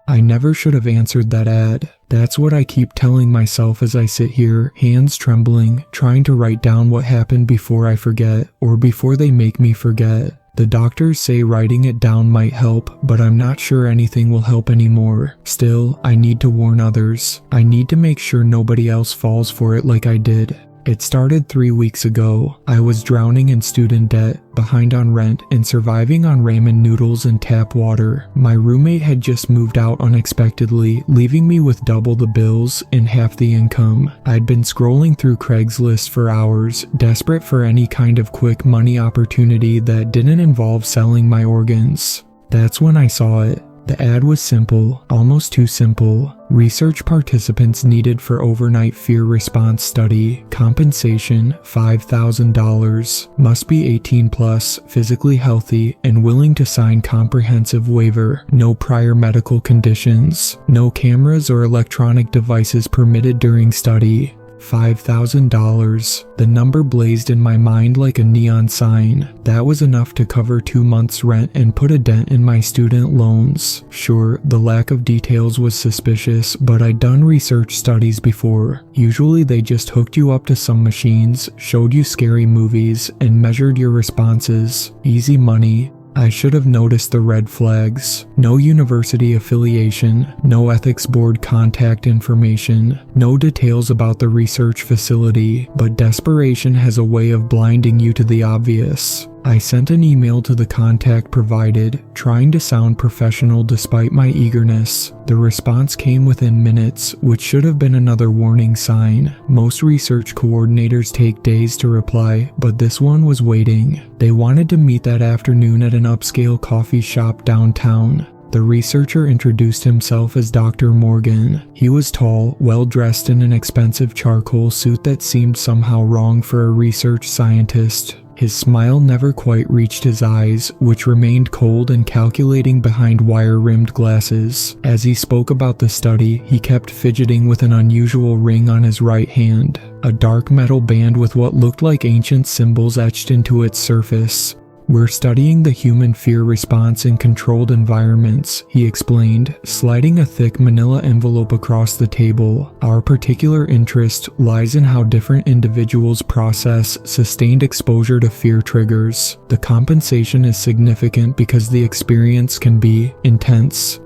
I never should have answered that ad. That's what I keep telling myself as I sit here, hands trembling, trying to write down what happened before I forget, or before they make me forget. The doctors say writing it down might help, but I'm not sure anything will help anymore. Still, I need to warn others. I need to make sure nobody else falls for it like I did. It started 3 weeks ago. I was drowning in student debt, behind on rent, and surviving on ramen noodles and tap water. My roommate had just moved out unexpectedly, leaving me with double the bills and half the income. I'd been scrolling through Craigslist for hours, desperate for any kind of quick money opportunity that didn't involve selling my organs. That's when I saw it. The ad was simple, almost too simple. Research participants needed for overnight fear response study. Compensation $5,000. Must be 18 plus, physically healthy, and willing to sign comprehensive waiver. No prior medical conditions. No cameras or electronic devices permitted during study. $5,000. The number blazed in my mind like a neon sign. That was enough to cover 2 months' rent and put a dent in my student loans. Sure, the lack of details was suspicious, but I'd done research studies before. Usually they just hooked you up to some machines, showed you scary movies, and measured your responses. Easy money. I should have noticed the red flags. No university affiliation, no ethics board contact information, no details about the research facility, but desperation has a way of blinding you to the obvious. I sent an email to the contact provided, trying to sound professional despite my eagerness. The response came within minutes, which should have been another warning sign. Most research coordinators take days to reply, but this one was waiting. They wanted to meet that afternoon at an upscale coffee shop downtown. The researcher introduced himself as Dr. Morgan. He was tall, well-dressed in an expensive charcoal suit that seemed somehow wrong for a research scientist. His smile never quite reached his eyes, which remained cold and calculating behind wire-rimmed glasses. As he spoke about the study, he kept fidgeting with an unusual ring on his right hand, a dark metal band with what looked like ancient symbols etched into its surface. "We're studying the human fear response in controlled environments," he explained, sliding a thick manila envelope across the table. "Our particular interest lies in how different individuals process sustained exposure to fear triggers. The compensation is significant because the experience can be intense."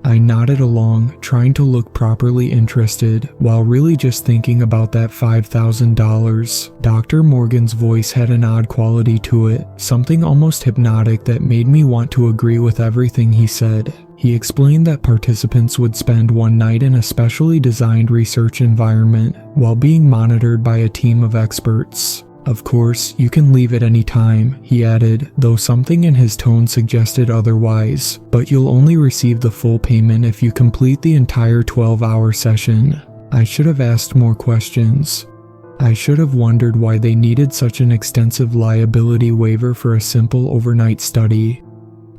I nodded along, trying to look properly interested, while really just thinking about that $5,000. Dr. Morgan's voice had an odd quality to it, something almost hypnotic that made me want to agree with everything he said. He explained that participants would spend one night in a specially designed research environment, while being monitored by a team of experts. "Of course, you can leave at any time," he added, though something in his tone suggested otherwise, "but you'll only receive the full payment if you complete the entire 12-hour session." I should have asked more questions. I should have wondered why they needed such an extensive liability waiver for a simple overnight study.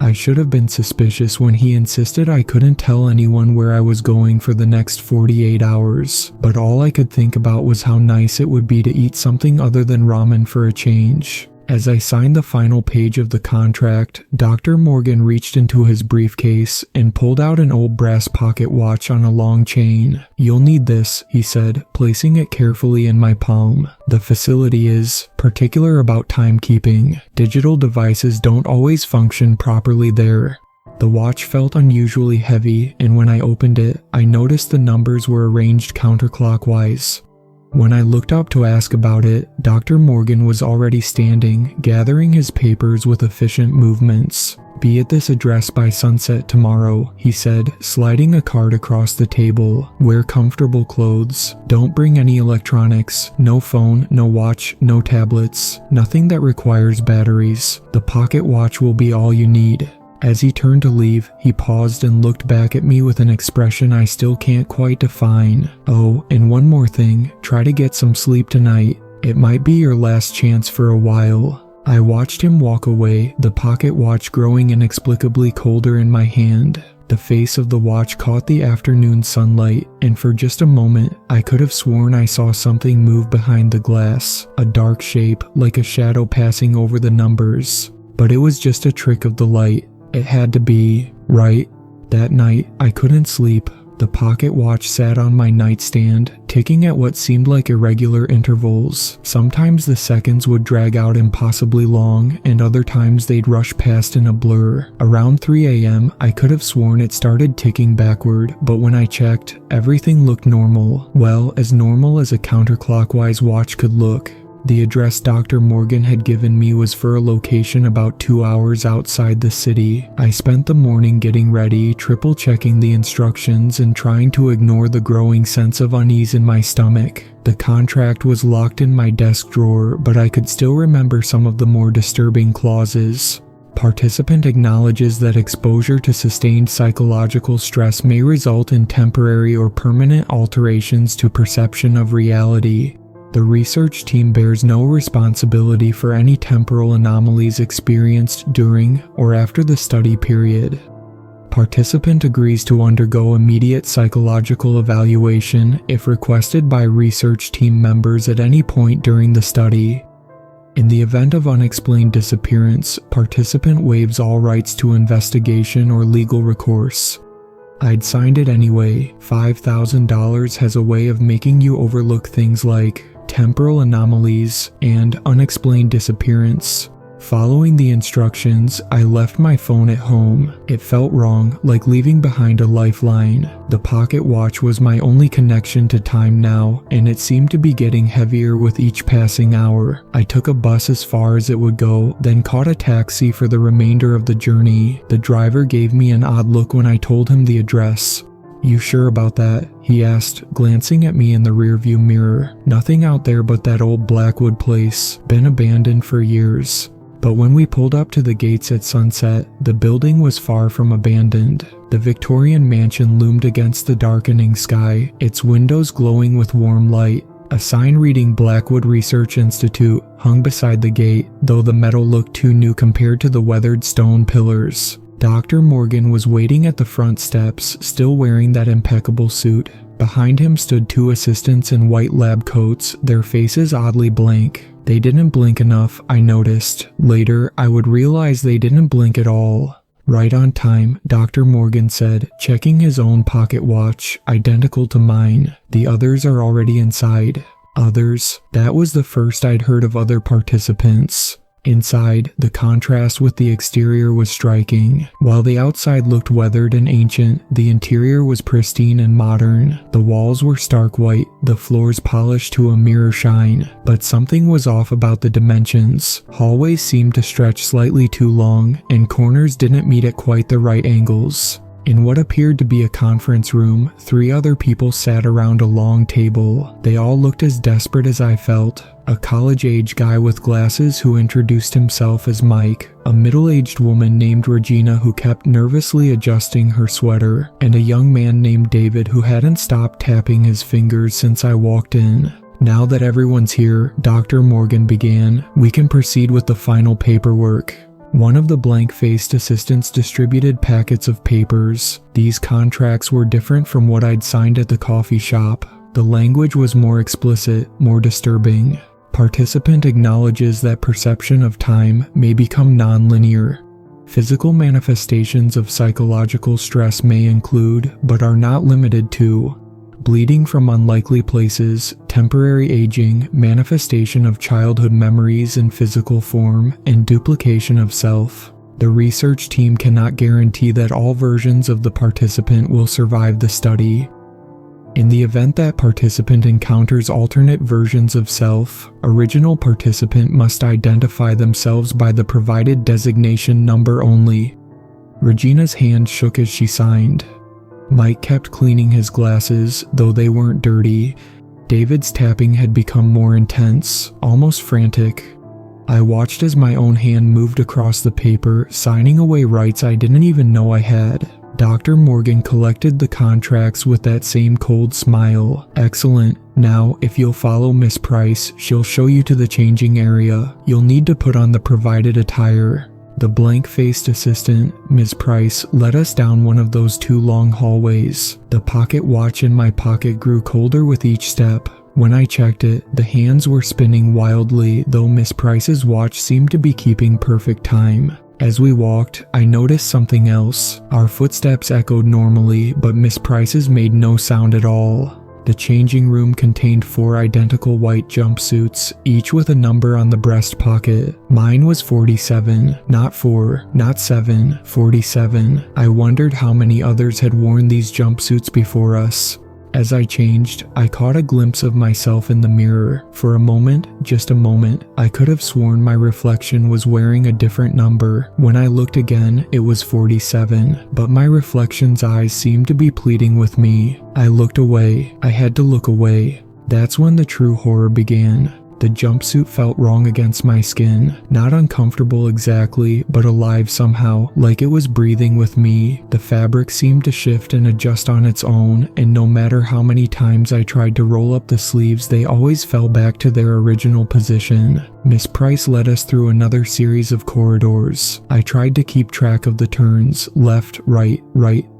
I should have been suspicious when he insisted I couldn't tell anyone where I was going for the next 48 hours, but all I could think about was how nice it would be to eat something other than ramen for a change. As I signed the final page of the contract, Dr. Morgan reached into his briefcase and pulled out an old brass pocket watch on a long chain. "You'll need this," he said, placing it carefully in my palm. "The facility is particular about timekeeping. Digital devices don't always function properly there." The watch felt unusually heavy, and when I opened it, I noticed the numbers were arranged counterclockwise. When I looked up to ask about it, Dr. Morgan was already standing, gathering his papers with efficient movements. "Be at this address by sunset tomorrow," he said, sliding a card across the table. "Wear comfortable clothes. Don't bring any electronics. No phone, no watch, no tablets. Nothing that requires batteries. The pocket watch will be all you need." As he turned to leave, he paused and looked back at me with an expression I still can't quite define. "Oh, and one more thing, try to get some sleep tonight. It might be your last chance for a while." I watched him walk away, the pocket watch growing inexplicably colder in my hand. The face of the watch caught the afternoon sunlight, and for just a moment, I could have sworn I saw something move behind the glass, a dark shape like a shadow passing over the numbers. But it was just a trick of the light. It had to be, right? That night, I couldn't sleep. The pocket watch sat on my nightstand, ticking at what seemed like irregular intervals. Sometimes the seconds would drag out impossibly long, and other times they'd rush past in a blur. Around 3 a.m., I could have sworn it started ticking backward, but when I checked, everything looked normal. Well, as normal as a counterclockwise watch could look. The address Dr. Morgan had given me was for a location about 2 hours outside the city. I spent the morning getting ready, triple-checking the instructions and trying to ignore the growing sense of unease in my stomach. The contract was locked in my desk drawer, but I could still remember some of the more disturbing clauses. Participant acknowledges that exposure to sustained psychological stress may result in temporary or permanent alterations to perception of reality. The research team bears no responsibility for any temporal anomalies experienced during or after the study period. Participant agrees to undergo immediate psychological evaluation if requested by research team members at any point during the study. In the event of unexplained disappearance, participant waives all rights to investigation or legal recourse. I'd signed it anyway. $5,000 has a way of making you overlook things like temporal anomalies and unexplained disappearance. Following the instructions, I left my phone at home. It felt wrong, like leaving behind a lifeline. The pocket watch was my only connection to time now, and it seemed to be getting heavier with each passing hour. I took a bus as far as it would go, then caught a taxi for the remainder of the journey. The driver gave me an odd look when I told him the address. "You sure about that?" he asked, glancing at me in the rearview mirror. "Nothing out there but that old Blackwood place, been abandoned for years." But when we pulled up to the gates at sunset, the building was far from abandoned. The Victorian mansion loomed against the darkening sky, its windows glowing with warm light. A sign reading Blackwood Research Institute hung beside the gate, though the metal looked too new compared to the weathered stone pillars. Dr. Morgan was waiting at the front steps, still wearing that impeccable suit. Behind him stood two assistants in white lab coats, their faces oddly blank. They didn't blink enough, I noticed. Later, I would realize they didn't blink at all. "Right on time," Dr. Morgan said, checking his own pocket watch, identical to mine. "The others are already inside." Others? That was the first I'd heard of other participants. Inside, the contrast with the exterior was striking. While the outside looked weathered and ancient, the interior was pristine and modern. The walls were stark white, the floors polished to a mirror shine. But something was off about the dimensions. Hallways seemed to stretch slightly too long, and corners didn't meet at quite the right angles. In what appeared to be a conference room, 3 other people sat around a long table. They all looked as desperate as I felt. A college-age guy with glasses who introduced himself as Mike, a middle-aged woman named Regina who kept nervously adjusting her sweater, and a young man named David who hadn't stopped tapping his fingers since I walked in. "Now that everyone's here," Dr. Morgan began, "we can proceed with the final paperwork." One of the blank-faced assistants distributed packets of papers. These contracts were different from what I'd signed at the coffee shop. The language was more explicit, more disturbing. Participant acknowledges that perception of time may become non-linear. Physical manifestations of psychological stress may include, but are not limited to, bleeding from unlikely places, temporary aging, manifestation of childhood memories in physical form, and duplication of self. The research team cannot guarantee that all versions of the participant will survive the study. In the event that participant encounters alternate versions of self, original participant must identify themselves by the provided designation number only. Regina's hand shook as she signed. Mike kept cleaning his glasses, though they weren't dirty. David's tapping had become more intense, almost frantic. I watched as my own hand moved across the paper, signing away rights I didn't even know I had. Dr. Morgan collected the contracts with that same cold smile. "Excellent. Now, if you'll follow Miss Price, she'll show you to the changing area. You'll need to put on the provided attire." The blank-faced assistant, Ms. Price, led us down one of those 2 long hallways. The pocket watch in my pocket grew colder with each step. When I checked it, the hands were spinning wildly, though Miss Price's watch seemed to be keeping perfect time. As we walked, I noticed something else. Our footsteps echoed normally, but Miss Price's made no sound at all. The changing room contained 4 identical white jumpsuits, each with a number on the breast pocket. Mine was 47, not 4, not 7, 47. I wondered how many others had worn these jumpsuits before us. As I changed, I caught a glimpse of myself in the mirror. For a moment, just a moment, I could have sworn my reflection was wearing a different number. When I looked again, it was 47, but my reflection's eyes seemed to be pleading with me. I looked away. I had to look away. That's when the true horror began. The jumpsuit felt wrong against my skin. Not uncomfortable exactly, but alive somehow, like it was breathing with me. The fabric seemed to shift and adjust on its own, and no matter how many times I tried to roll up the sleeves, they always fell back to their original position. Miss Price led us through another series of corridors. I tried to keep track of the turns, left, right,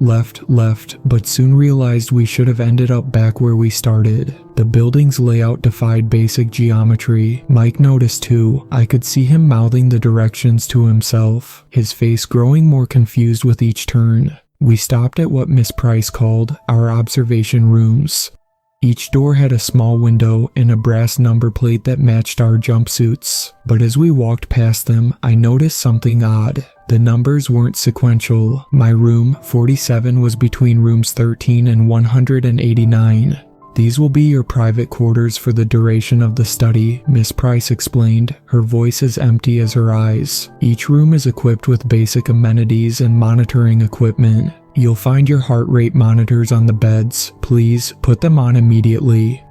left, but soon realized we should have ended up back where we started. The building's layout defied basic geometry. Mike noticed too. I could see him mouthing the directions to himself, his face growing more confused with each turn. We stopped at what Miss Price called our observation rooms. Each door had a small window and a brass number plate that matched our jumpsuits. But as we walked past them, I noticed something odd. The numbers weren't sequential. My room, 47, was between rooms 13 and 189. These will be your private quarters for the duration of the study, Miss Price explained, her voice as empty as her eyes. Each room is equipped with basic amenities and monitoring equipment. You'll find your heart rate monitors on the beds. Please put them on immediately.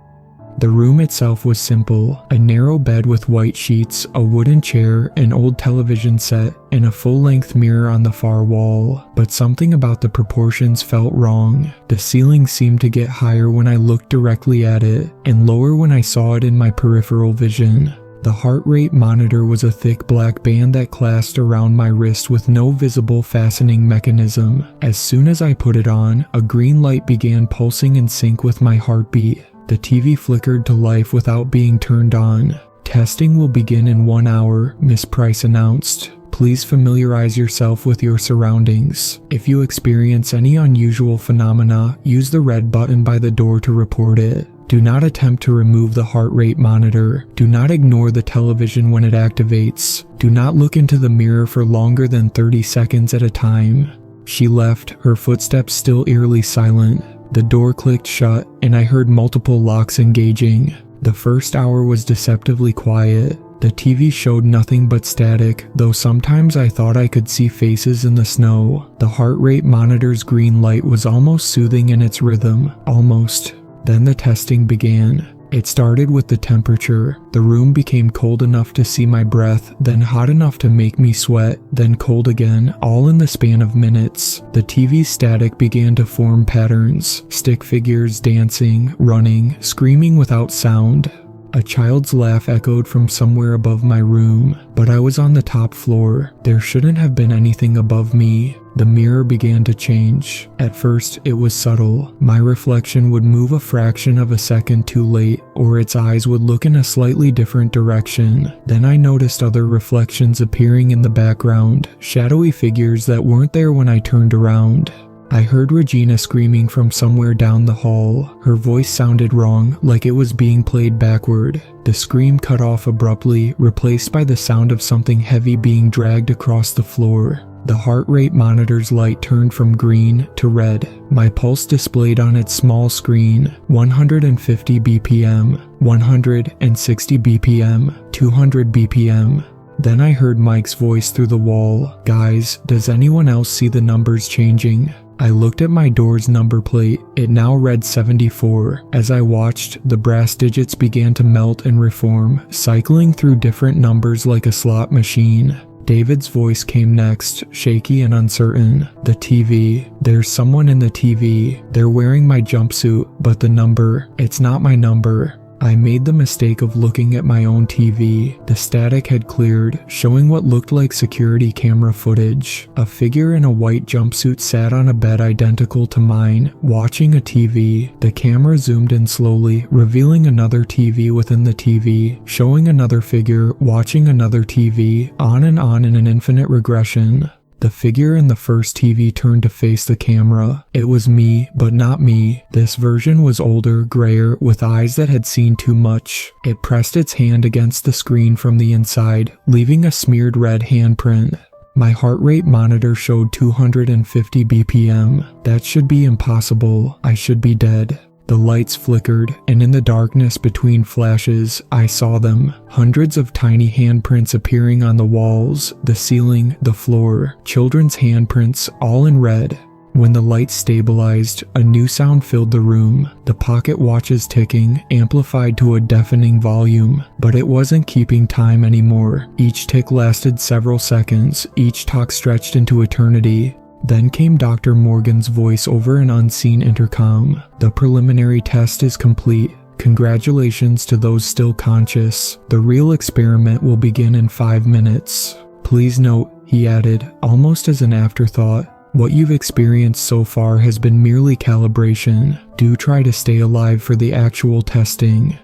The room itself was simple, a narrow bed with white sheets, a wooden chair, an old television set, and a full-length mirror on the far wall. But something about the proportions felt wrong. The ceiling seemed to get higher when I looked directly at it, and lower when I saw it in my peripheral vision. The heart rate monitor was a thick black band that clasped around my wrist with no visible fastening mechanism. As soon as I put it on, a green light began pulsing in sync with my heartbeat. The TV flickered to life without being turned on. Testing will begin in 1 hour, Miss Price announced. Please familiarize yourself with your surroundings. If you experience any unusual phenomena, use the red button by the door to report it. Do not attempt to remove the heart rate monitor. Do not ignore the television when it activates. Do not look into the mirror for longer than 30 seconds at a time. She left, her footsteps still eerily silent. The door clicked shut, and I heard multiple locks engaging. The first hour was deceptively quiet. The TV showed nothing but static, though sometimes I thought I could see faces in the snow. The heart rate monitor's green light was almost soothing in its rhythm. Almost. Then the testing began. It started with the temperature. The room became cold enough to see my breath, then hot enough to make me sweat, then cold again, all in the span of minutes. The TV's static began to form patterns, stick figures dancing, running, screaming without sound. A child's laugh echoed from somewhere above my room, but I was on the top floor. There shouldn't have been anything above me. The mirror began to change. At first, it was subtle. My reflection would move a fraction of a second too late, or its eyes would look in a slightly different direction. Then I noticed other reflections appearing in the background, shadowy figures that weren't there when I turned around. I heard Regina screaming from somewhere down the hall. Her voice sounded wrong, like it was being played backward. The scream cut off abruptly, replaced by the sound of something heavy being dragged across the floor. The heart rate monitor's light turned from green to red. My pulse displayed on its small screen, 150 BPM, 160 BPM, 200 BPM. Then I heard Mike's voice through the wall. Guys, does anyone else see the numbers changing? I looked at my door's number plate. It now read 74. As I watched, the brass digits began to melt and reform, cycling through different numbers like a slot machine. David's voice came next, shaky and uncertain. The TV. There's someone in the TV. They're wearing my jumpsuit, but the number, it's not my number. I made the mistake of looking at my own TV. The static had cleared, showing what looked like security camera footage. A figure in a white jumpsuit sat on a bed identical to mine, watching a TV. The camera zoomed in slowly, revealing another TV within the TV, showing another figure watching another TV, on and on in an infinite regression. The figure in the first TV turned to face the camera. It was me, but not me. This version was older, grayer, with eyes that had seen too much. It pressed its hand against the screen from the inside, leaving a smeared red handprint. My heart rate monitor showed 250 BPM. That should be impossible. I should be dead. The lights flickered, and in the darkness between flashes, I saw them. Hundreds of tiny handprints appearing on the walls, the ceiling, the floor. Children's handprints, all in red. When the lights stabilized, a new sound filled the room. The pocket watch's ticking, amplified to a deafening volume. But it wasn't keeping time anymore. Each tick lasted several seconds, each talk stretched into eternity. Then came Dr. Morgan's voice over an unseen intercom. The preliminary test is complete. Congratulations to those still conscious. The real experiment will begin in 5 minutes. Please note, he added, almost as an afterthought, what you've experienced so far has been merely calibration. Do try to stay alive for the actual testing.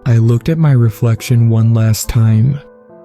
I looked at my reflection one last time.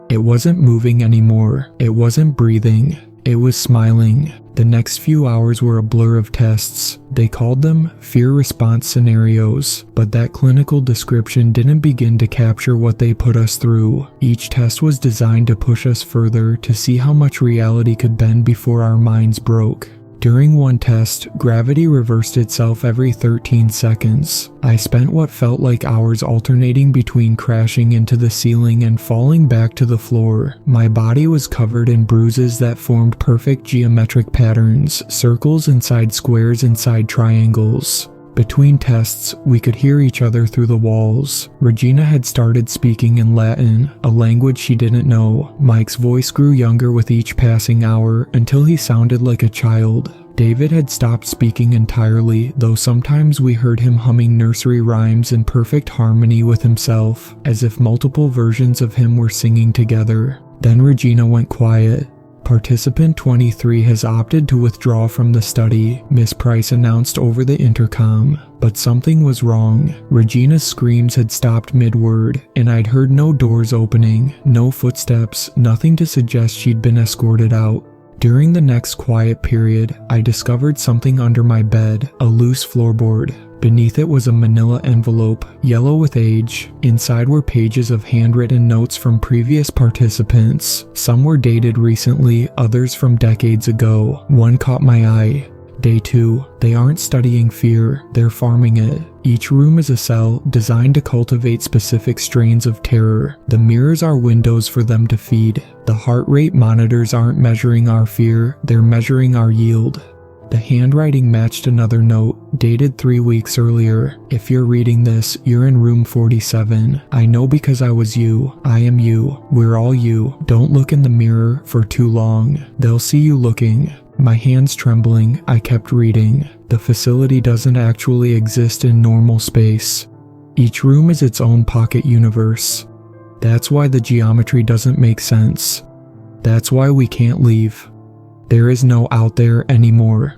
It wasn't moving anymore. It wasn't breathing. It was smiling. The next few hours were a blur of tests. They called them fear response scenarios, but that clinical description didn't begin to capture what they put us through. Each test was designed to push us further, to see how much reality could bend before our minds broke. During one test, gravity reversed itself every 13 seconds. I spent what felt like hours alternating between crashing into the ceiling and falling back to the floor. My body was covered in bruises that formed perfect geometric patterns, circles inside squares inside triangles. Between tests, we could hear each other through the walls. Regina had started speaking in Latin, a language she didn't know. Mike's voice grew younger with each passing hour until he sounded like a child. David had stopped speaking entirely, though sometimes we heard him humming nursery rhymes in perfect harmony with himself, as if multiple versions of him were singing together. Then Regina went quiet. Participant 23 has opted to withdraw from the study, Miss Price announced over the intercom. But something was wrong. Regina's screams had stopped mid-word, and I'd heard no doors opening, no footsteps, nothing to suggest she'd been escorted out. During the next quiet period, I discovered something under my bed, a loose floorboard. Beneath it was a manila envelope, yellow with age. Inside were pages of handwritten notes from previous participants. Some were dated recently, others from decades ago. One caught my eye. Day 2. They aren't studying fear, they're farming it. Each room is a cell designed to cultivate specific strains of terror. The mirrors are windows for them to feed. The heart rate monitors aren't measuring our fear, they're measuring our yield. The handwriting matched another note, dated 3 weeks earlier. If you're reading this, you're in room 47. I know because I was you. I am you. We're all you. Don't look in the mirror for too long. They'll see you looking. My hands trembling, I kept reading. The facility doesn't actually exist in normal space. Each room is its own pocket universe. That's why the geometry doesn't make sense. That's why we can't leave. There is no out there anymore.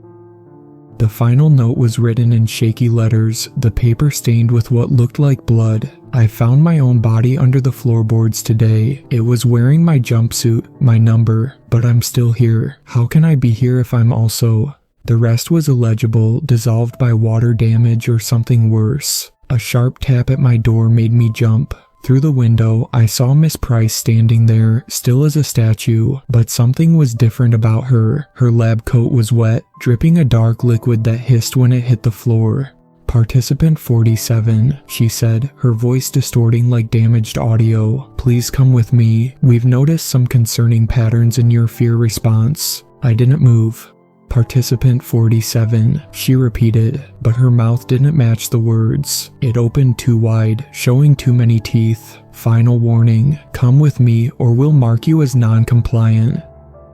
The final note was written in shaky letters, the paper stained with what looked like blood. I found my own body under the floorboards today. It was wearing my jumpsuit, my number, but I'm still here. How can I be here if I'm also... The rest was illegible, dissolved by water damage or something worse. A sharp tap at my door made me jump. Through the window, I saw Miss Price standing there, still as a statue, but something was different about her. Her lab coat was wet, dripping a dark liquid that hissed when it hit the floor. Participant 47, she said, her voice distorting like damaged audio. Please come with me. We've noticed some concerning patterns in your fear response. I didn't move. Participant 47, she repeated, but her mouth didn't match the words. It opened too wide, showing too many teeth. Final warning, come with me or we'll mark you as non-compliant.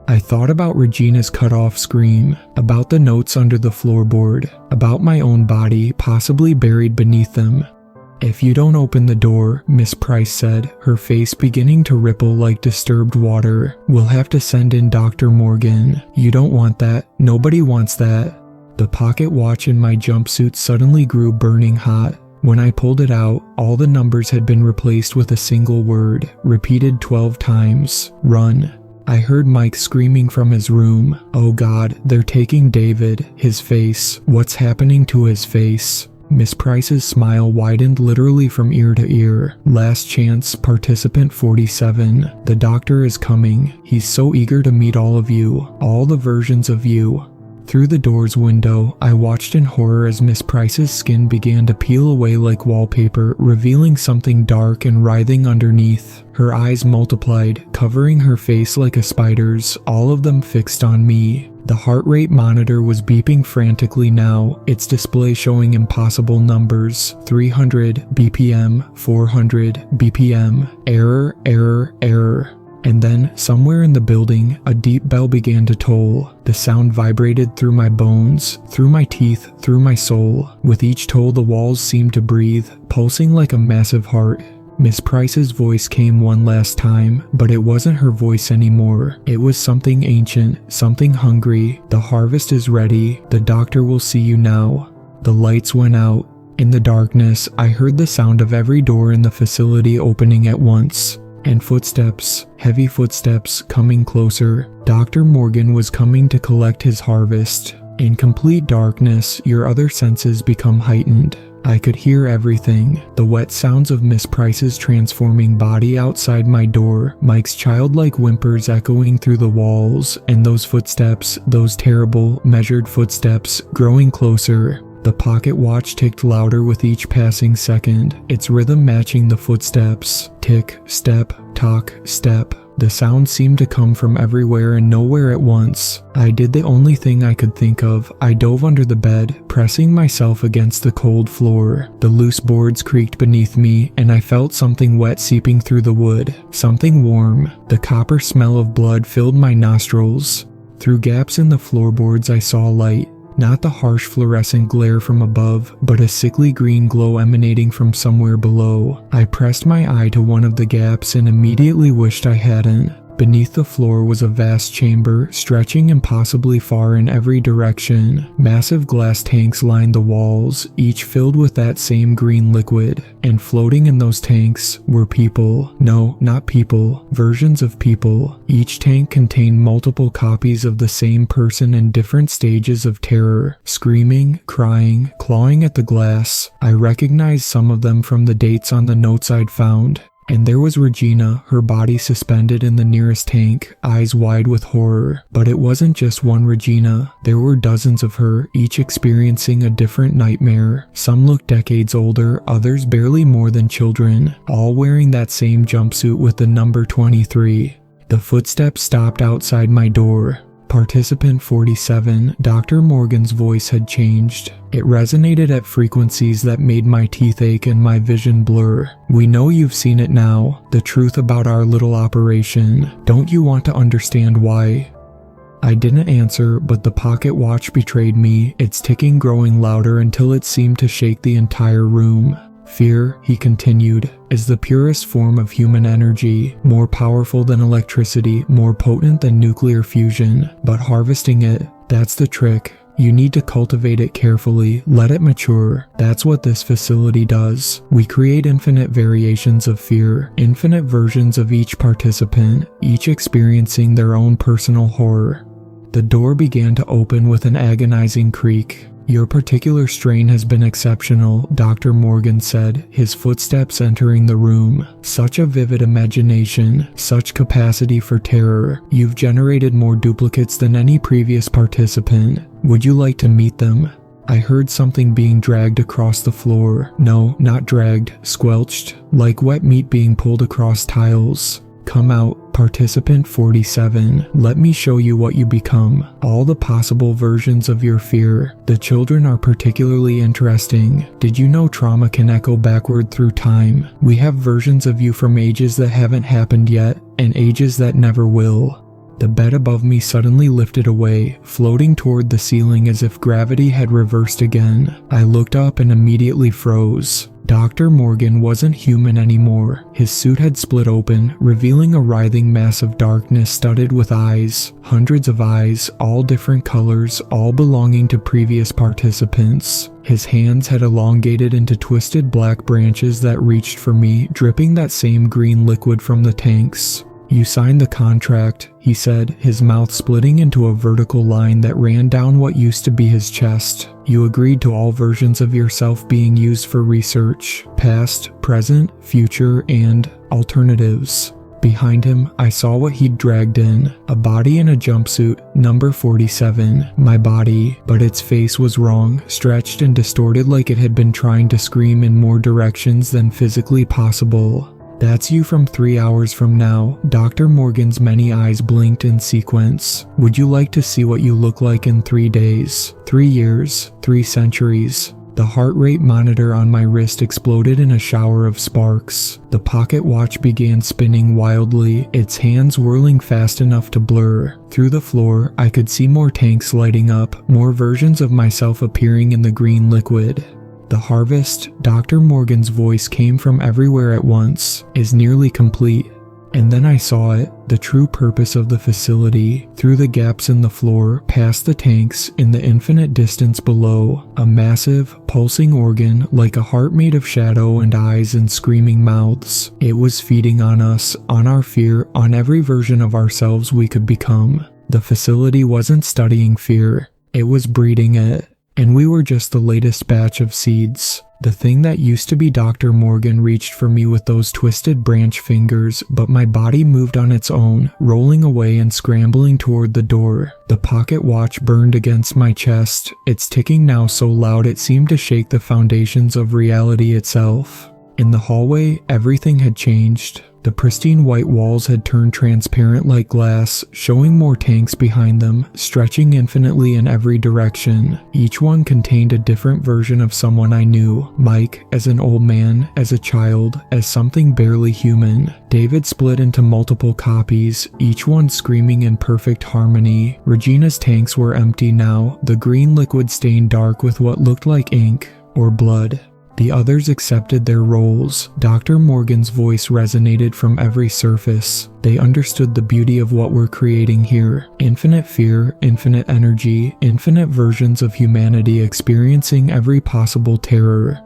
I thought about Regina's cut-off scream, about the notes under the floorboard, about my own body possibly buried beneath them. "If you don't open the door," Miss Price said, her face beginning to ripple like disturbed water, "we'll have to send in Dr. Morgan. You don't want that. Nobody wants that." The pocket watch in my jumpsuit suddenly grew burning hot. When I pulled it out, all the numbers had been replaced with a single word, repeated 12 times: run. I heard Mike screaming from his room, "Oh God, they're taking David, his face, what's happening to his face?" Miss Price's smile widened literally from ear to ear. "Last chance, participant 47. The doctor is coming. He's so eager to meet all of you, all the versions of you." Through the door's window, I watched in horror as Miss Price's skin began to peel away like wallpaper, revealing something dark and writhing underneath. Her eyes multiplied, covering her face like a spider's, all of them fixed on me. The heart rate monitor was beeping frantically now, its display showing impossible numbers: 300 BPM, 400 BPM, error, error, error. And then, somewhere in the building, a deep bell began to toll. The sound vibrated through my bones, through my teeth, through my soul. With each toll, the walls seemed to breathe, pulsing like a massive heart. Miss Price's voice came one last time, but it wasn't her voice anymore. It was something ancient, something hungry. "The harvest is ready. The doctor will see you now." The lights went out. In the darkness, I heard the sound of every door in the facility opening at once. And footsteps, heavy footsteps, coming closer. Dr. Morgan was coming to collect his harvest. In complete darkness, your other senses become heightened. I could hear everything. The wet sounds of Miss Price's transforming body outside my door, Mike's childlike whimpers echoing through the walls, and those footsteps, those terrible, measured footsteps, growing closer. The pocket watch ticked louder with each passing second, its rhythm matching the footsteps. Tick, step, tock, step. The sound seemed to come from everywhere and nowhere at once. I did the only thing I could think of. I dove under the bed, pressing myself against the cold floor. The loose boards creaked beneath me, and I felt something wet seeping through the wood. Something warm. The copper smell of blood filled my nostrils. Through gaps in the floorboards I saw light. Not the harsh fluorescent glare from above, but a sickly green glow emanating from somewhere below. I pressed my eye to one of the gaps and immediately wished I hadn't. Beneath the floor was a vast chamber, stretching impossibly far in every direction. Massive glass tanks lined the walls, each filled with that same green liquid. And floating in those tanks were people. No, not people. Versions of people. Each tank contained multiple copies of the same person in different stages of terror. Screaming, crying, clawing at the glass. I recognized some of them from the dates on the notes I'd found. And there was Regina, her body suspended in the nearest tank, eyes wide with horror. But it wasn't just one Regina. There were dozens of her, each experiencing a different nightmare. Some looked decades older, others barely more than children, all wearing that same jumpsuit with the number 23. The footsteps stopped outside my door. Participant 47, Dr. Morgan's voice had changed. It resonated at frequencies that made my teeth ache and my vision blur. "We know you've seen it now, the truth about our little operation. Don't you want to understand why?" I didn't answer, but the pocket watch betrayed me, its ticking growing louder until it seemed to shake the entire room. "Fear," he continued, "is the purest form of human energy, more powerful than electricity, more potent than nuclear fusion. But harvesting it, that's the trick. You need to cultivate it carefully, let it mature. That's what this facility does. We create infinite variations of fear, infinite versions of each participant, each experiencing their own personal horror." The door began to open with an agonizing creak. "Your particular strain has been exceptional," Dr. Morgan said, his footsteps entering the room. "Such a vivid imagination, such capacity for terror. You've generated more duplicates than any previous participant. Would you like to meet them?" I heard something being dragged across the floor. No, not dragged, squelched, like wet meat being pulled across tiles. "Come out, participant 47. Let me show you what you become. All the possible versions of your fear. The children are particularly interesting. Did you know trauma can echo backward through time? We have versions of you from ages that haven't happened yet, and ages that never will." The bed above me suddenly lifted away, floating toward the ceiling as if gravity had reversed again. I looked up and immediately froze. Dr. Morgan wasn't human anymore. His suit had split open, revealing a writhing mass of darkness studded with eyes. Hundreds of eyes, all different colors, all belonging to previous participants. His hands had elongated into twisted black branches that reached for me, dripping that same green liquid from the tanks. "You signed the contract," he said, his mouth splitting into a vertical line that ran down what used to be his chest. "You agreed to all versions of yourself being used for research, past, present, future, and alternatives." Behind him, I saw what he'd dragged in, a body in a jumpsuit, number 47, my body, but its face was wrong, stretched and distorted like it had been trying to scream in more directions than physically possible. "That's you from 3 hours from now." Dr. Morgan's many eyes blinked in sequence. "Would you like to see what you look like in 3 days, 3 years, 3 centuries?" The heart rate monitor on my wrist exploded in a shower of sparks. The pocket watch began spinning wildly, its hands whirling fast enough to blur. Through the floor, I could see more tanks lighting up, more versions of myself appearing in the green liquid. "The harvest," Dr. Morgan's voice came from everywhere at once, "is nearly complete." And then I saw it, the true purpose of the facility, through the gaps in the floor, past the tanks, in the infinite distance below, a massive, pulsing organ like a heart made of shadow and eyes and screaming mouths. It was feeding on us, on our fear, on every version of ourselves we could become. The facility wasn't studying fear, it was breeding it. And we were just the latest batch of seeds. The thing that used to be Dr. Morgan reached for me with those twisted branch fingers, but my body moved on its own, rolling away and scrambling toward the door. The pocket watch burned against my chest, its ticking now so loud it seemed to shake the foundations of reality itself. In the hallway, everything had changed. The pristine white walls had turned transparent like glass, showing more tanks behind them, stretching infinitely in every direction. Each one contained a different version of someone I knew. Mike, as an old man, as a child, as something barely human. David split into multiple copies, each one screaming in perfect harmony. Regina's tanks were empty now, the green liquid stained dark with what looked like ink, or blood. The others accepted their roles. Dr. Morgan's voice resonated from every surface. They understood the beauty of what we're creating here. Infinite fear, infinite energy, infinite versions of humanity experiencing every possible terror.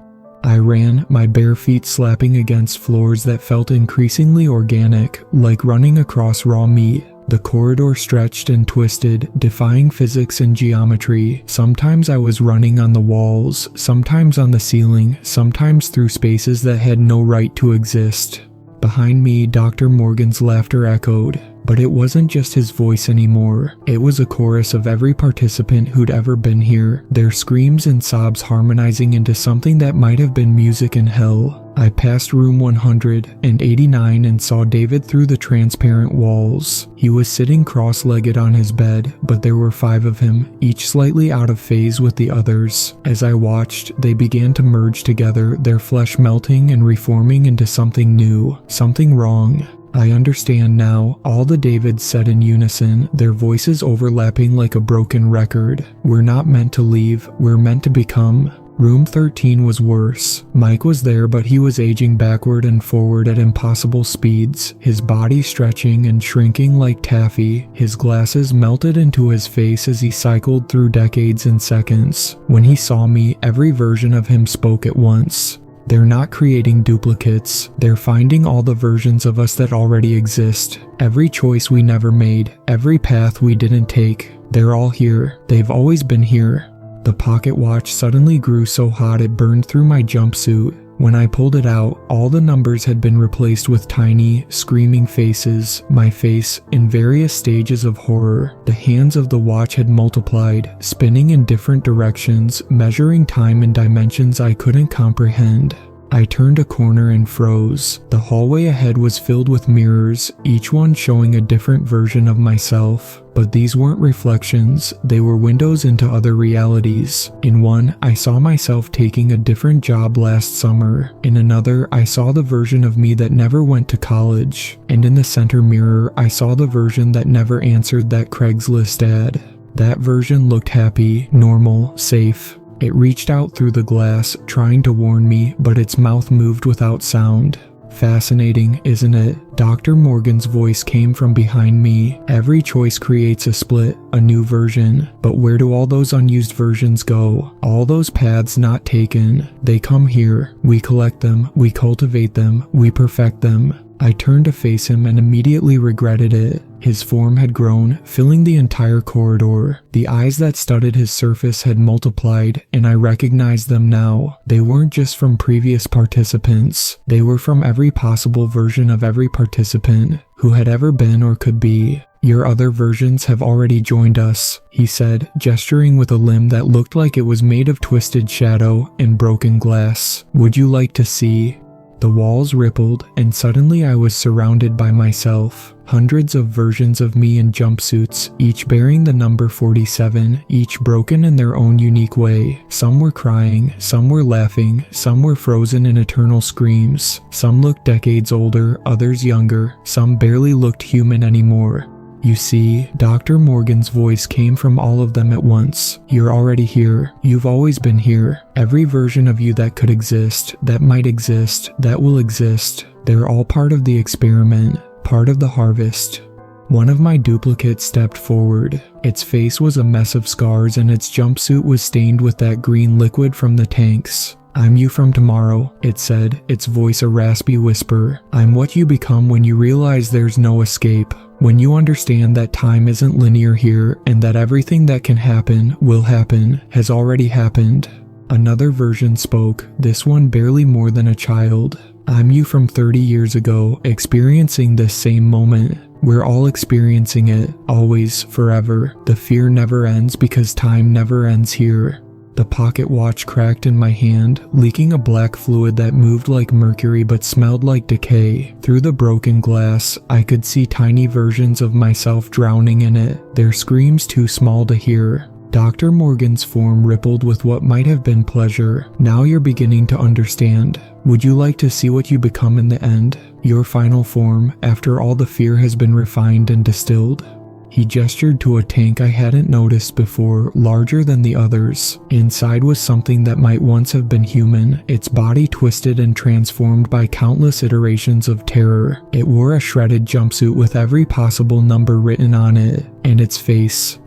I ran, my bare feet slapping against floors that felt increasingly organic, like running across raw meat. The corridor stretched and twisted, defying physics and geometry. Sometimes I was running on the walls, sometimes on the ceiling, sometimes through spaces that had no right to exist. Behind me, Dr. Morgan's laughter echoed. But it wasn't just his voice anymore. It was a chorus of every participant who'd ever been here, their screams and sobs harmonizing into something that might have been music in hell. I passed room 189 and saw David through the transparent walls. He was sitting cross-legged on his bed, but there were 5 of him, each slightly out of phase with the others. As I watched, they began to merge together, their flesh melting and reforming into something new, something wrong. I understand now, all the Davids said in unison, their voices overlapping like a broken record. We're not meant to leave, we're meant to become. Room 13 was worse. Mike was there, but he was aging backward and forward at impossible speeds, his body stretching and shrinking like taffy. His glasses melted into his face as he cycled through decades in seconds. When he saw me, every version of him spoke at once. They're not creating duplicates. They're finding all the versions of us that already exist. Every choice we never made, every path we didn't take. They're all here. They've always been here. The pocket watch suddenly grew so hot it burned through my jumpsuit. When I pulled it out, all the numbers had been replaced with tiny, screaming faces, my face, in various stages of horror. The hands of the watch had multiplied, spinning in different directions, measuring time in dimensions I couldn't comprehend. I turned a corner and froze. The hallway ahead was filled with mirrors, each one showing a different version of myself. But these weren't reflections, they were windows into other realities. In one, I saw myself taking a different job last summer. In another, I saw the version of me that never went to college. And in the center mirror, I saw the version that never answered that Craigslist ad. That version looked happy, normal, safe. It reached out through the glass, trying to warn me, but its mouth moved without sound. Fascinating, isn't it? Dr. Morgan's voice came from behind me. Every choice creates a split, a new version. But where do all those unused versions go? All those paths not taken. They come here. We collect them. We cultivate them. We perfect them. I turned to face him and immediately regretted it. His form had grown, filling the entire corridor. The eyes that studded his surface had multiplied, and I recognized them now. They weren't just from previous participants. They were from every possible version of every participant who had ever been or could be. Your other versions have already joined us, he said, gesturing with a limb that looked like it was made of twisted shadow and broken glass. Would you like to see? The walls rippled, and suddenly I was surrounded by myself. Hundreds of versions of me in jumpsuits, each bearing the number 47, each broken in their own unique way. Some were crying, some were laughing, some were frozen in eternal screams. Some looked decades older, others younger, some barely looked human anymore. You see, Dr. Morgan's voice came from all of them at once. You're already here. You've always been here. Every version of you that could exist, that might exist, that will exist. They're all part of the experiment, part of the harvest. One of my duplicates stepped forward. Its face was a mess of scars and its jumpsuit was stained with that green liquid from the tanks. I'm you from tomorrow, it said, its voice a raspy whisper. I'm what you become when you realize there's no escape. When you understand that time isn't linear here and that everything that can happen, will happen, has already happened. Another version spoke, this one barely more than a child. I'm you from 30 years ago, experiencing this same moment. We're all experiencing it, always, forever. The fear never ends because time never ends here. The pocket watch cracked in my hand, leaking a black fluid that moved like mercury but smelled like decay. Through the broken glass, I could see tiny versions of myself drowning in it, their screams too small to hear. Dr. Morgan's form rippled with what might have been pleasure. Now you're beginning to understand. Would you like to see what you become in the end? Your final form, after all the fear has been refined and distilled? He gestured to a tank I hadn't noticed before, larger than the others. Inside was something that might once have been human, its body twisted and transformed by countless iterations of terror. It wore a shredded jumpsuit with every possible number written on it, and its face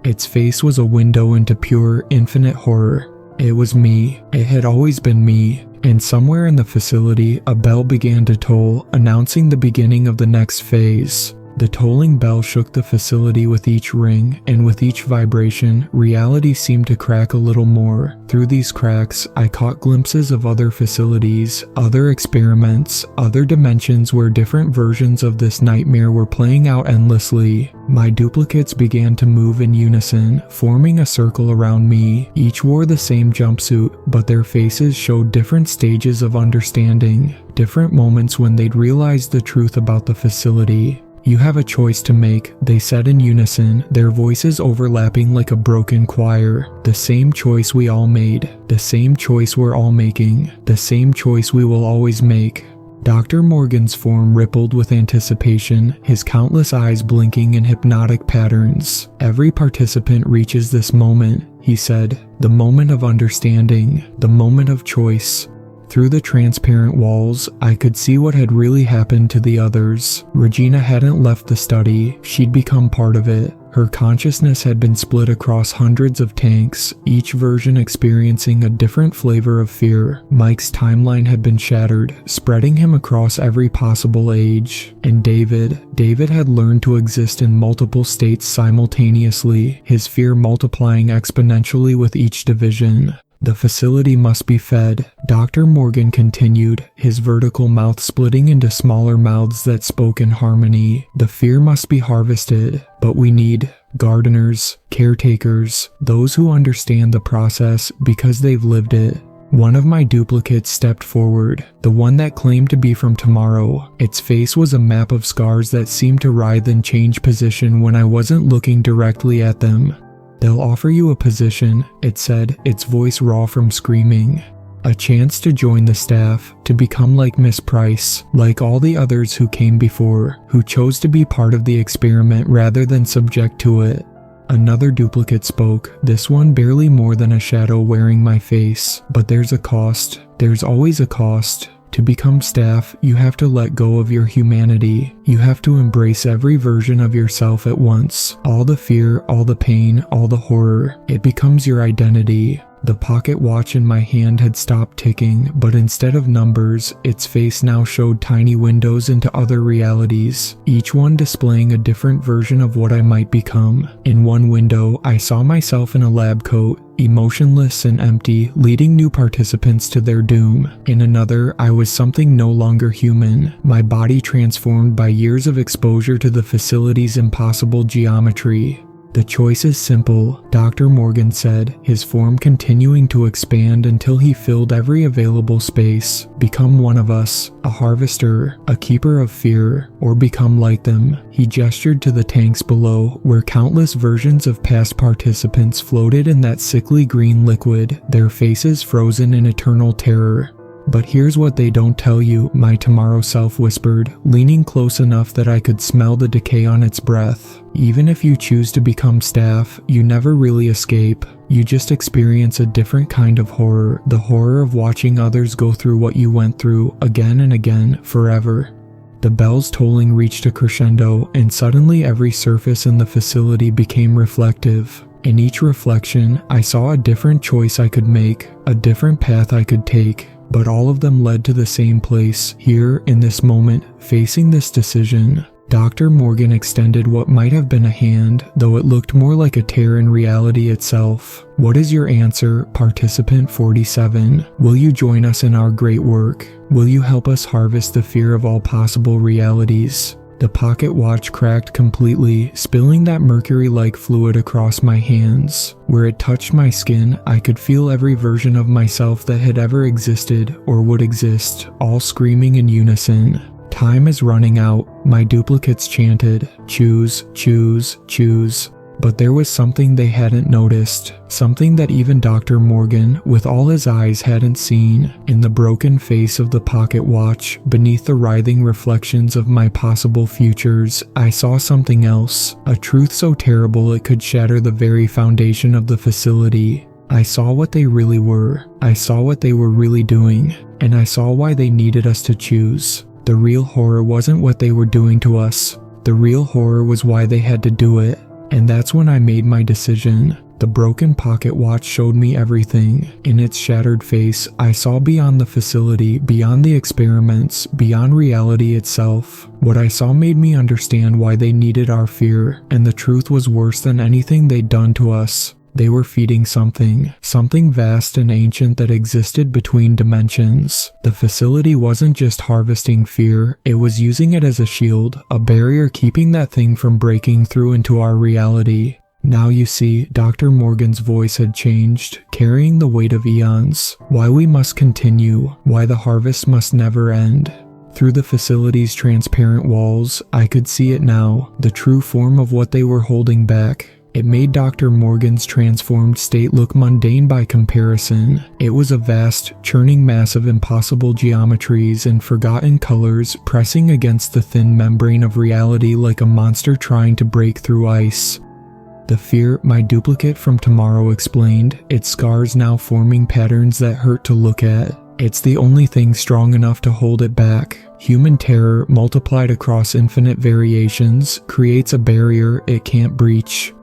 was a window into pure, infinite horror. It was me. It had always been me. And somewhere in the facility, a bell began to toll, announcing the beginning of the next phase. The tolling bell shook the facility with each ring, and with each vibration, reality seemed to crack a little more. Through these cracks, I caught glimpses of other facilities, other experiments, other dimensions where different versions of this nightmare were playing out endlessly. My duplicates began to move in unison, forming a circle around me. Each wore the same jumpsuit, but their faces showed different stages of understanding, different moments when they'd realized the truth about the facility. You have a choice to make, they said in unison, their voices overlapping like a broken choir. The same choice we all made, the same choice we're all making, the same choice we will always make. Dr. Morgan's form rippled with anticipation, his countless eyes blinking in hypnotic patterns. Every participant reaches this moment, he said, the moment of understanding, the moment of choice. Through the transparent walls, I could see what had really happened to the others. Regina hadn't left the study, she'd become part of it. Her consciousness had been split across hundreds of tanks, each version experiencing a different flavor of fear. Mike's timeline had been shattered, spreading him across every possible age. And David had learned to exist in multiple states simultaneously, his fear multiplying exponentially with each division. The facility must be fed, Dr. Morgan continued, his vertical mouth splitting into smaller mouths that spoke in harmony. The fear must be harvested, but we need gardeners, caretakers, those who understand the process because they've lived it. One of my duplicates stepped forward, the one that claimed to be from tomorrow. Its face was a map of scars that seemed to writhe and change position when I wasn't looking directly at them. They'll offer you a position, it said, its voice raw from screaming. A chance to join the staff, to become like Miss Price, like all the others who came before, who chose to be part of the experiment rather than subject to it. Another duplicate spoke, this one barely more than a shadow wearing my face. But there's a cost. There's always a cost. To become staff, you have to let go of your humanity. You have to embrace every version of yourself at once. All the fear, all the pain, all the horror. It becomes your identity. The pocket watch in my hand had stopped ticking, but instead of numbers, its face now showed tiny windows into other realities, each one displaying a different version of what I might become. In one window, I saw myself in a lab coat, emotionless and empty, leading new participants to their doom. In another, I was something no longer human, my body transformed by years of exposure to the facility's impossible geometry. The choice is simple, Dr. Morgan said, his form continuing to expand until he filled every available space. Become one of us, a harvester, a keeper of fear, or become like them. He gestured to the tanks below, where countless versions of past participants floated in that sickly green liquid, their faces frozen in eternal terror. But here's what they don't tell you, my tomorrow self whispered, leaning close enough that I could smell the decay on its breath. Even if you choose to become staff, you never really escape. You just experience a different kind of horror, the horror of watching others go through what you went through, again and again, forever. The bells tolling reached a crescendo, and suddenly every surface in the facility became reflective. In each reflection, I saw a different choice I could make, a different path I could take. But all of them led to the same place, here, in this moment, facing this decision. Dr. Morgan extended what might have been a hand, though it looked more like a tear in reality itself. What is your answer, participant 47? Will you join us in our great work? Will you help us harvest the fear of all possible realities? The pocket watch cracked completely, spilling that mercury-like fluid across my hands. Where it touched my skin, I could feel every version of myself that had ever existed or would exist, all screaming in unison. Time is running out, my duplicates chanted, choose, choose, choose. But there was something they hadn't noticed, something that even Dr. Morgan, with all his eyes, hadn't seen. In the broken face of the pocket watch, beneath the writhing reflections of my possible futures, I saw something else, a truth so terrible it could shatter the very foundation of the facility. I saw what they really were, I saw what they were really doing, and I saw why they needed us to choose. The real horror wasn't what they were doing to us, the real horror was why they had to do it. And that's when I made my decision. The broken pocket watch showed me everything. In its shattered face, I saw beyond the facility, beyond the experiments, beyond reality itself. What I saw made me understand why they needed our fear, and the truth was worse than anything they'd done to us. They were feeding something vast and ancient that existed between dimensions. The facility wasn't just harvesting fear, it was using it as a shield, a barrier keeping that thing from breaking through into our reality. Now you see, Dr. Morgan's voice had changed, carrying the weight of eons. Why we must continue, why the harvest must never end. Through the facility's transparent walls, I could see it now, the true form of what they were holding back. It made Dr. Morgan's transformed state look mundane by comparison. It was a vast, churning mass of impossible geometries and forgotten colors pressing against the thin membrane of reality like a monster trying to break through ice. The fear, my duplicate from tomorrow explained, its scars now forming patterns that hurt to look at. It's the only thing strong enough to hold it back. Human terror, multiplied across infinite variations, creates a barrier it can't breach.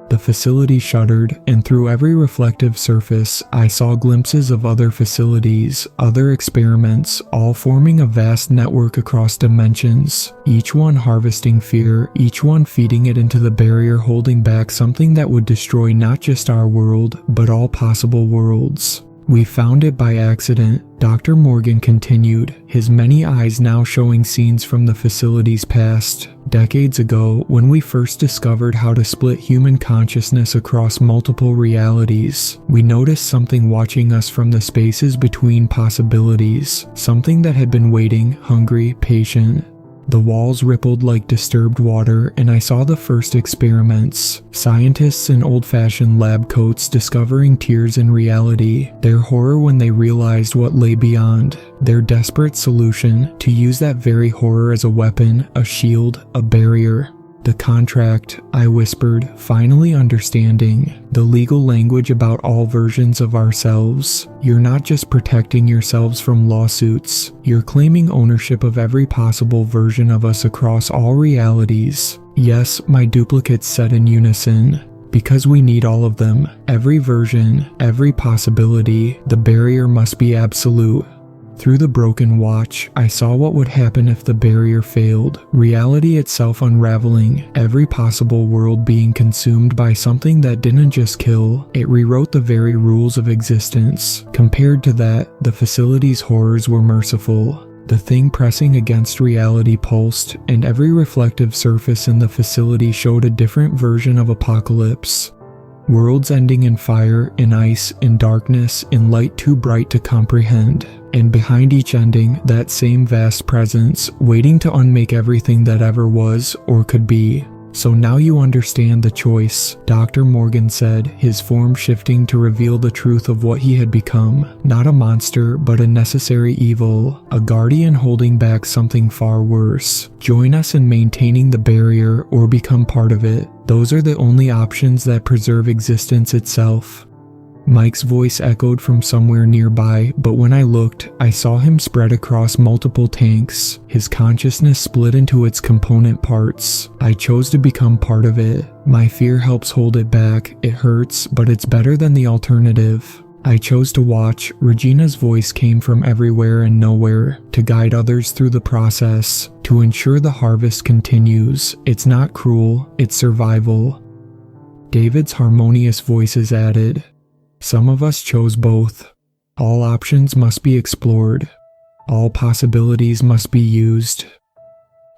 The facility shuddered, and through every reflective surface, I saw glimpses of other facilities, other experiments, all forming a vast network across dimensions, each one harvesting fear, each one feeding it into the barrier holding back something that would destroy not just our world, but all possible worlds. We found it by accident, Dr. Morgan continued, his many eyes now showing scenes from the facility's past. Decades ago, when we first discovered how to split human consciousness across multiple realities, we noticed something watching us from the spaces between possibilities, something that had been waiting, hungry, patient. The walls rippled like disturbed water, and I saw the first experiments. Scientists in old-fashioned lab coats discovering tears in reality, their horror when they realized what lay beyond, their desperate solution to use that very horror as a weapon, a shield, a barrier. The contract, I whispered, finally understanding. The legal language about all versions of ourselves. You're not just protecting yourselves from lawsuits. You're claiming ownership of every possible version of us across all realities. Yes, my duplicates said in unison. Because we need all of them. Every version, every possibility. The barrier must be absolute. Through the broken watch, I saw what would happen if the barrier failed. Reality itself unraveling, every possible world being consumed by something that didn't just kill, it rewrote the very rules of existence. Compared to that, the facility's horrors were merciful. The thing pressing against reality pulsed, and every reflective surface in the facility showed a different version of apocalypse. Worlds ending in fire, in ice, in darkness, in light too bright to comprehend. And behind each ending, that same vast presence, waiting to unmake everything that ever was or could be. So now you understand the choice, Dr. Morgan said, his form shifting to reveal the truth of what he had become. Not a monster, but a necessary evil, a guardian holding back something far worse. Join us in maintaining the barrier or become part of it. Those are the only options that preserve existence itself. Mike's voice echoed from somewhere nearby, but when I looked, I saw him spread across multiple tanks, his consciousness split into its component parts. I chose to become part of it. My fear helps hold it back. It hurts, but it's better than the alternative. I chose to watch. Regina's voice came from everywhere and nowhere, to guide others through the process, to ensure the harvest continues. It's not cruel, it's survival. David's harmonious voices added, some of us chose both. All options must be explored. All possibilities must be used.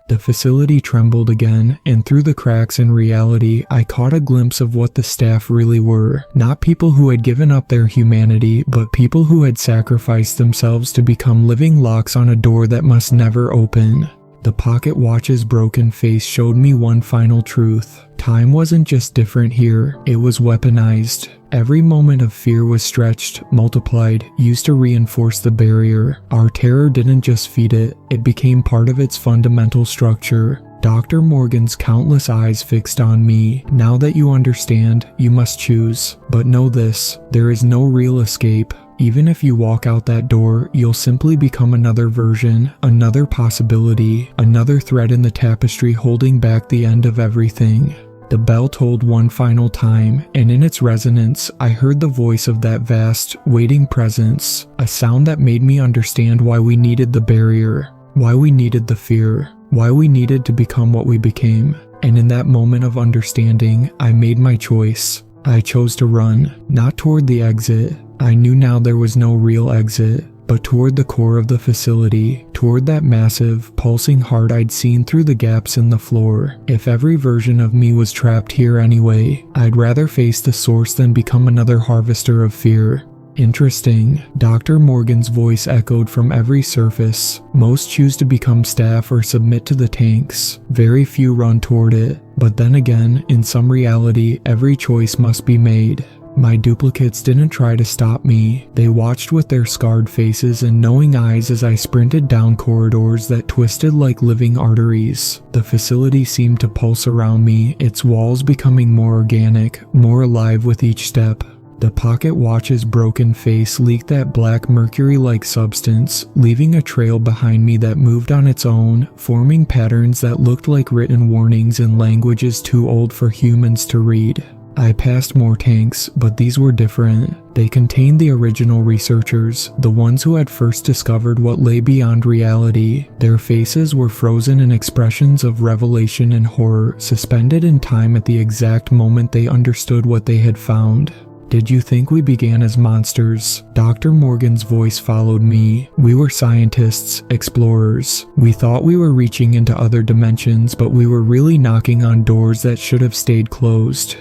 The facility trembled again, and through the cracks in reality, I caught a glimpse of what the staff really were. Not people who had given up their humanity, but people who had sacrificed themselves to become living locks on a door that must never open. The pocket watch's broken face showed me one final truth. Time wasn't just different here, it was weaponized. Every moment of fear was stretched, multiplied, used to reinforce the barrier. Our terror didn't just feed it, it became part of its fundamental structure. Dr. Morgan's countless eyes fixed on me. Now that you understand, you must choose. But know this, there is no real escape. Even if you walk out that door, you'll simply become another version, another possibility, another thread in the tapestry holding back the end of everything. The bell tolled one final time, and in its resonance, I heard the voice of that vast, waiting presence, a sound that made me understand why we needed the barrier, why we needed the fear, why we needed to become what we became. And in that moment of understanding, I made my choice. I chose to run, not toward the exit. I knew now there was no real exit, but toward the core of the facility, toward that massive, pulsing heart I'd seen through the gaps in the floor. If every version of me was trapped here anyway, I'd rather face the source than become another harvester of fear. Interesting, Dr. Morgan's voice echoed from every surface. Most choose to become staff or submit to the tanks. Very few run toward it. But then again, in some reality, every choice must be made. My duplicates didn't try to stop me. They watched with their scarred faces and knowing eyes as I sprinted down corridors that twisted like living arteries. The facility seemed to pulse around me, its walls becoming more organic, more alive with each step. The pocket watch's broken face leaked that black mercury-like substance, leaving a trail behind me that moved on its own, forming patterns that looked like written warnings in languages too old for humans to read. I passed more tanks, but these were different. They contained the original researchers, the ones who had first discovered what lay beyond reality. Their faces were frozen in expressions of revelation and horror, suspended in time at the exact moment they understood what they had found. Did you think we began as monsters? Dr. Morgan's voice followed me. We were scientists, explorers. We thought we were reaching into other dimensions, but we were really knocking on doors that should have stayed closed.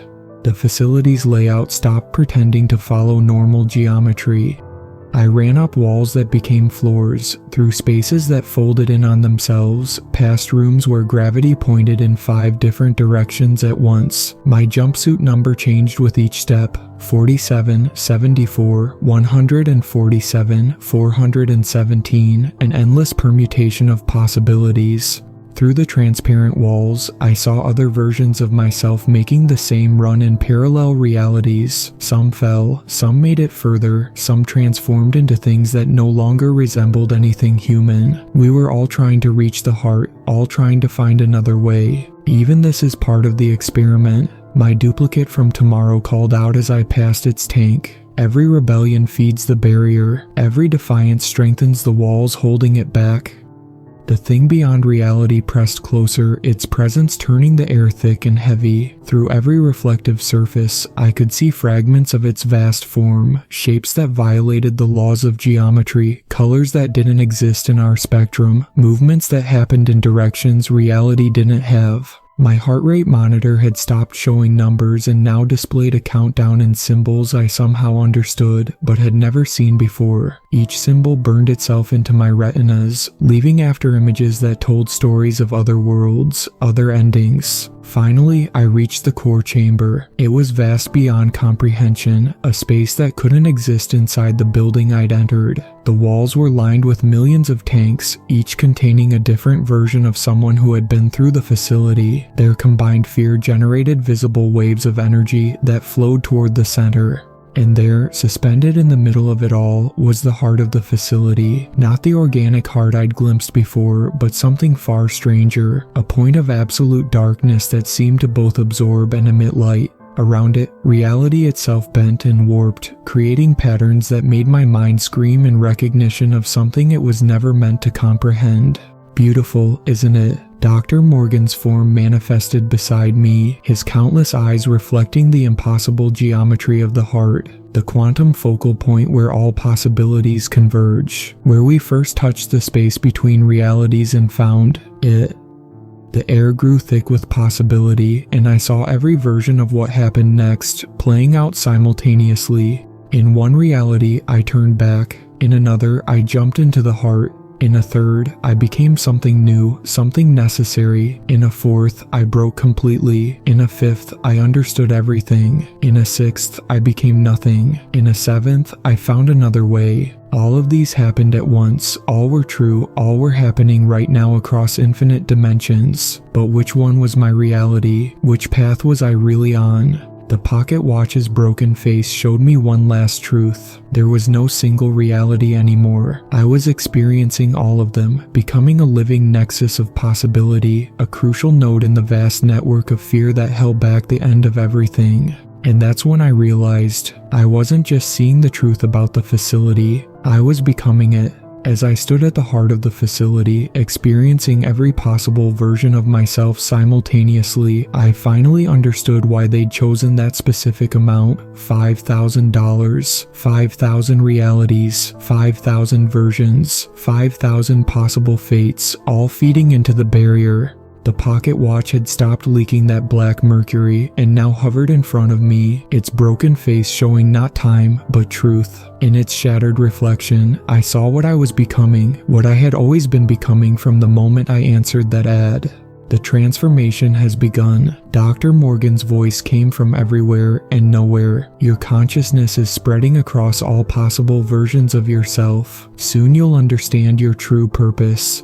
The facility's layout stopped pretending to follow normal geometry. I ran up walls that became floors, through spaces that folded in on themselves, past rooms where gravity pointed in 5 different directions at once. My jumpsuit number changed with each step. 47, 74, 147, 417, an endless permutation of possibilities. Through the transparent walls, I saw other versions of myself making the same run in parallel realities. Some fell, some made it further, some transformed into things that no longer resembled anything human. We were all trying to reach the heart, all trying to find another way. Even this is part of the experiment. My duplicate from tomorrow called out as I passed its tank. Every rebellion feeds the barrier, every defiance strengthens the walls holding it back. The thing beyond reality pressed closer, its presence turning the air thick and heavy. Through every reflective surface, I could see fragments of its vast form, shapes that violated the laws of geometry, colors that didn't exist in our spectrum, movements that happened in directions reality didn't have. My heart rate monitor had stopped showing numbers and now displayed a countdown in symbols I somehow understood but had never seen before. Each symbol burned itself into my retinas, leaving after images that told stories of other worlds, other endings. Finally, I reached the core chamber. It was vast beyond comprehension, a space that couldn't exist inside the building I'd entered. The walls were lined with millions of tanks, each containing a different version of someone who had been through the facility. Their combined fear generated visible waves of energy that flowed toward the center. And there, suspended in the middle of it all, was the heart of the facility. Not the organic heart I'd glimpsed before, but something far stranger, a point of absolute darkness that seemed to both absorb and emit light. Around it, reality itself bent and warped, creating patterns that made my mind scream in recognition of something it was never meant to comprehend. Beautiful, isn't it? Dr. Morgan's form manifested beside me, his countless eyes reflecting the impossible geometry of the heart, the quantum focal point where all possibilities converge, where we first touched the space between realities and found it. The air grew thick with possibility, and I saw every version of what happened next, playing out simultaneously. In one reality, I turned back. In another, I jumped into the heart. In a third, I became something new, something necessary. In a fourth, I broke completely. In a fifth, I understood everything. In a sixth, I became nothing. In a seventh, I found another way. All of these happened at once, all were true, all were happening right now across infinite dimensions. But which one was my reality? Which path was I really on? The pocket watch's broken face showed me one last truth. There was no single reality anymore. I was experiencing all of them, becoming a living nexus of possibility, a crucial node in the vast network of fear that held back the end of everything. And that's when I realized I wasn't just seeing the truth about the facility, I was becoming it. As I stood at the heart of the facility, experiencing every possible version of myself simultaneously, I finally understood why they'd chosen that specific amount, $5,000, 5,000 realities, 5,000 versions, 5,000 possible fates, all feeding into the barrier. The pocket watch had stopped leaking that black mercury and now hovered in front of me, its broken face showing not time, but truth. In its shattered reflection, I saw what I was becoming, what I had always been becoming from the moment I answered that ad. The transformation has begun. Dr. Morgan's voice came from everywhere and nowhere. Your consciousness is spreading across all possible versions of yourself. Soon you'll understand your true purpose.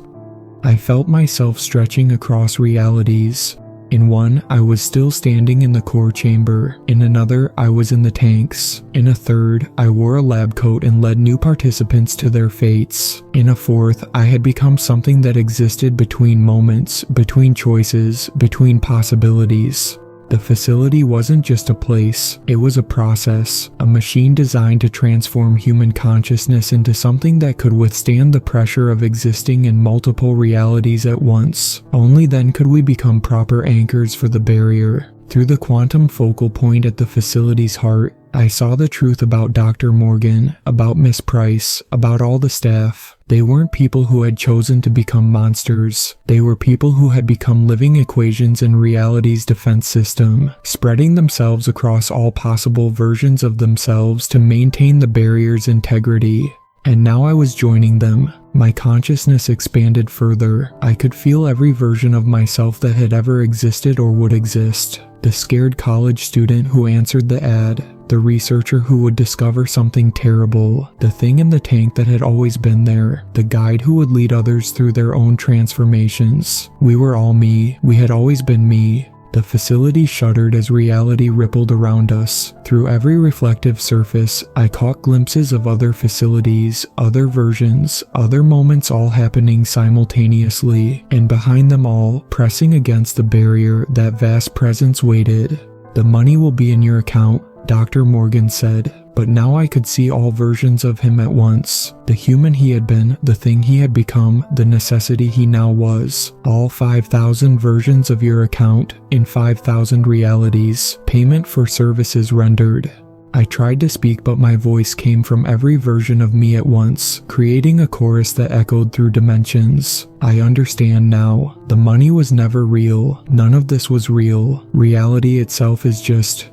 I felt myself stretching across realities. In one, I was still standing in the core chamber. In another, I was in the tanks. In a third, I wore a lab coat and led new participants to their fates. In a fourth, I had become something that existed between moments, between choices, between possibilities. The facility wasn't just a place, it was a process, a machine designed to transform human consciousness into something that could withstand the pressure of existing in multiple realities at once. Only then could we become proper anchors for the barrier. Through the quantum focal point at the facility's heart, I saw the truth about Dr. Morgan, about Miss Price, about all the staff. They weren't people who had chosen to become monsters. They were people who had become living equations in reality's defense system, spreading themselves across all possible versions of themselves to maintain the barrier's integrity. And now I was joining them. My consciousness expanded further. I could feel every version of myself that had ever existed or would exist. The scared college student who answered the ad, the researcher who would discover something terrible, the thing in the tank that had always been there, the guide who would lead others through their own transformations. We were all me. We had always been me. The facility shuddered as reality rippled around us. Through every reflective surface, I caught glimpses of other facilities, other versions, other moments all happening simultaneously, and behind them all, pressing against the barrier, that vast presence waited. "The money will be in your account," Dr. Morgan said. But now I could see all versions of him at once. The human he had been, the thing he had become, the necessity he now was. All 5,000 versions of your account, in 5,000 realities, payment for services rendered. I tried to speak, but my voice came from every version of me at once, creating a chorus that echoed through dimensions. I understand now. The money was never real. None of this was real. Reality itself is just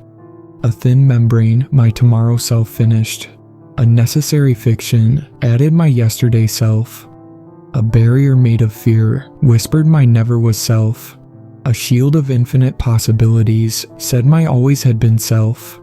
a thin membrane my tomorrow self finished. A necessary fiction, added my yesterday self. A barrier made of fear, whispered my never was self. A shield of infinite possibilities, said my always had been self.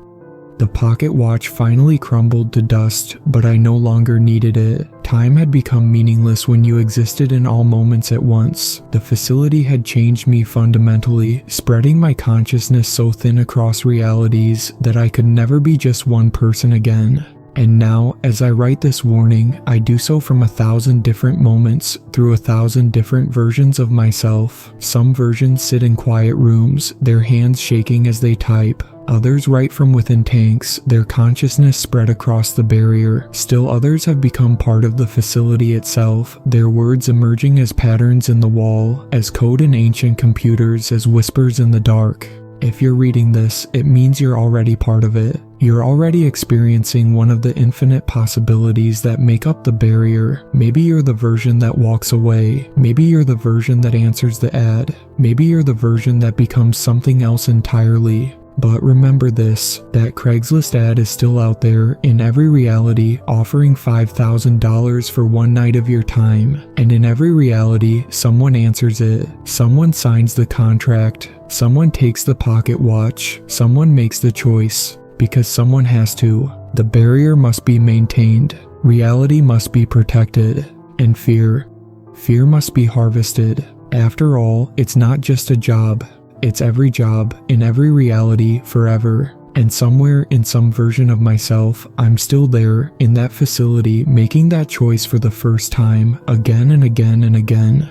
The pocket watch finally crumbled to dust, but I no longer needed it. Time had become meaningless when you existed in all moments at once. The facility had changed me fundamentally, spreading my consciousness so thin across realities that I could never be just one person again. And now, as I write this warning, I do so from 1,000 different moments, through 1,000 different versions of myself. Some versions sit in quiet rooms, their hands shaking as they type. Others write from within tanks, their consciousness spread across the barrier. Still others have become part of the facility itself, their words emerging as patterns in the wall, as code in ancient computers, as whispers in the dark. If you're reading this, it means you're already part of it. You're already experiencing one of the infinite possibilities that make up the barrier. Maybe you're the version that walks away. Maybe you're the version that answers the ad. Maybe you're the version that becomes something else entirely. But remember this, that Craigslist ad is still out there, in every reality, offering $5,000 for one night of your time. And in every reality, someone answers it. Someone signs the contract. Someone takes the pocket watch. Someone makes the choice. Because someone has to. The barrier must be maintained. Reality must be protected. And fear must be harvested. After all, it's not just a job. It's every job, in every reality, forever. And somewhere, in some version of myself, I'm still there, in that facility, making that choice for the first time, again and again and again.